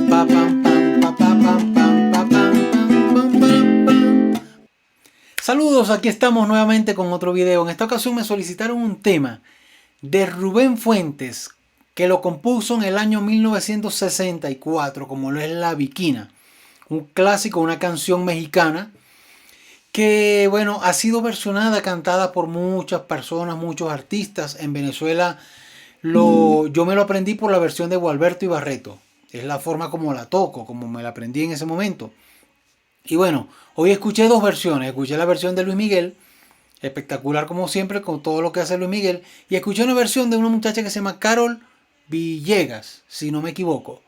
Pa, pam, pam, pa, pa, pam, pam, pa, pam, pam, pam, pam, pam. Saludos, aquí estamos nuevamente con otro video. En esta ocasión me solicitaron un tema de Rubén Fuentes, que lo compuso en el año 1964, como lo es La Bikina. Un clásico, una canción mexicana que, bueno, ha sido versionada, cantada por muchas personas, muchos artistas. En Venezuela yo me lo aprendí por la versión de Gualberto Ibarreto. Es la forma como la toco, como me la aprendí en ese momento. Y bueno, hoy escuché dos versiones. Escuché la versión de Luis Miguel, espectacular como siempre, con todo lo que hace Luis Miguel. Y escuché una versión de una muchacha que se llama Carol Villegas, si no me equivoco.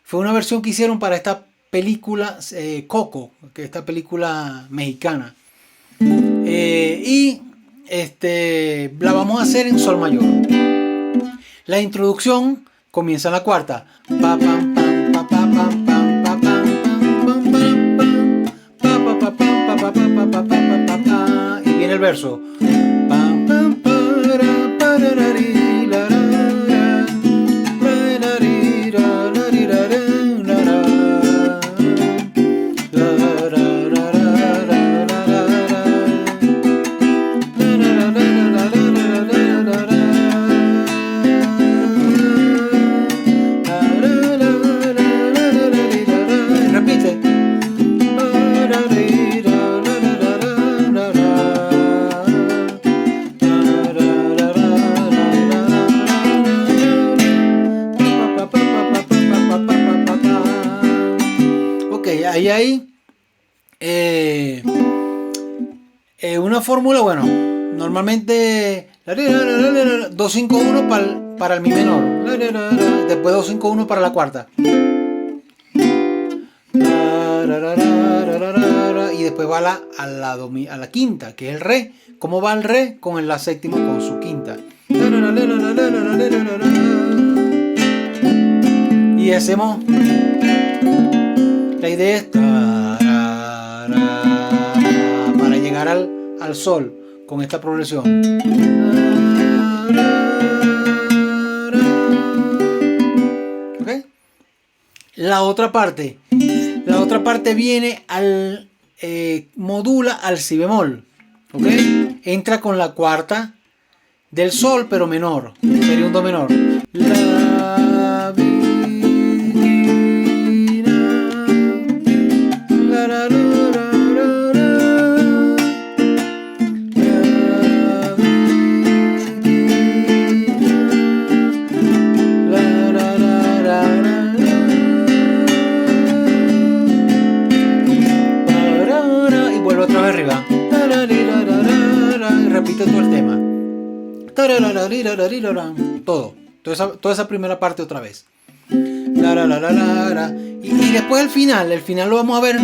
Fue una versión que hicieron para esta película Coco, que es esta película mexicana. La vamos a hacer en sol mayor. La introducción comienza en la cuarta. Pa, pam, pam, pa, pa, pam, pam, pa, pam, pam, pam, pam, pa, pa, pam, pa, pa, pa, pa, pa, pa, pa, pa, y viene el verso. Pam, pam, para, pararari, la, la, la, pararari, la, la, la, la, hay una fórmula, bueno, normalmente 2-5-1 para el mi menor, después 2-5-1 para la cuarta, y después va a la quinta, que es el re. ¿Cómo va el re? Con la séptima, con su quinta, y hacemos. La idea es para llegar al sol con esta progresión. ¿Okay? La otra parte viene modula al si bemol. ¿Okay? Entra con la cuarta del sol, pero menor. Sería un do menor. La arriba, y repite todo el tema, toda esa primera parte otra vez, y después el final lo vamos a ver,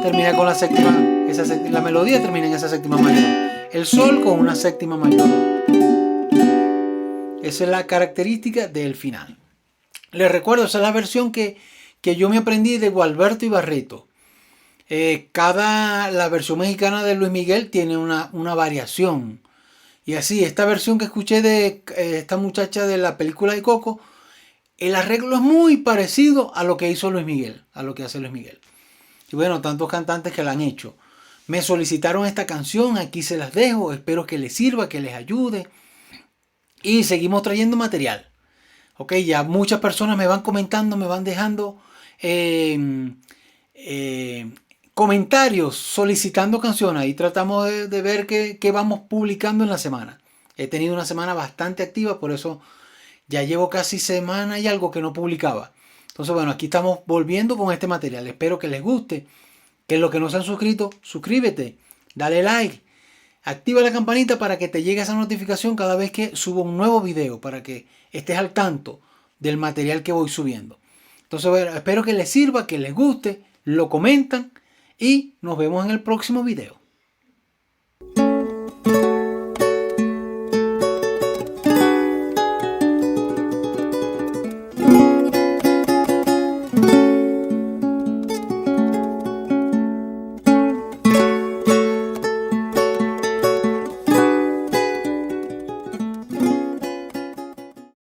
termina con la séptima, la melodía termina en esa séptima mayor, el sol con una séptima mayor. Esa es la característica del final. Les recuerdo, esa es la versión que yo me aprendí de Gualberto Ibarreto. La versión mexicana de Luis Miguel tiene una variación. Y así, esta versión que escuché de esta muchacha de la película de Coco, el arreglo es muy parecido a lo que hizo Luis Miguel, a lo que hace Luis Miguel. Y bueno, tantos cantantes que la han hecho. Me solicitaron esta canción, aquí se las dejo, espero que les sirva, que les ayude. Y seguimos trayendo material. Ok, ya muchas personas me van comentando, me van dejando comentarios solicitando canciones. Ahí tratamos de ver qué vamos publicando en la semana. He tenido una semana bastante activa, por eso ya llevo casi semana y algo que no publicaba. Entonces, bueno, aquí estamos volviendo con este material. Espero que les guste. Que los que no se han suscrito, suscríbete, dale like, activa la campanita para que te llegue esa notificación cada vez que subo un nuevo video, para que estés al tanto del material que voy subiendo. Entonces, bueno, espero que les sirva, que les guste, lo comentan y nos vemos en el próximo video.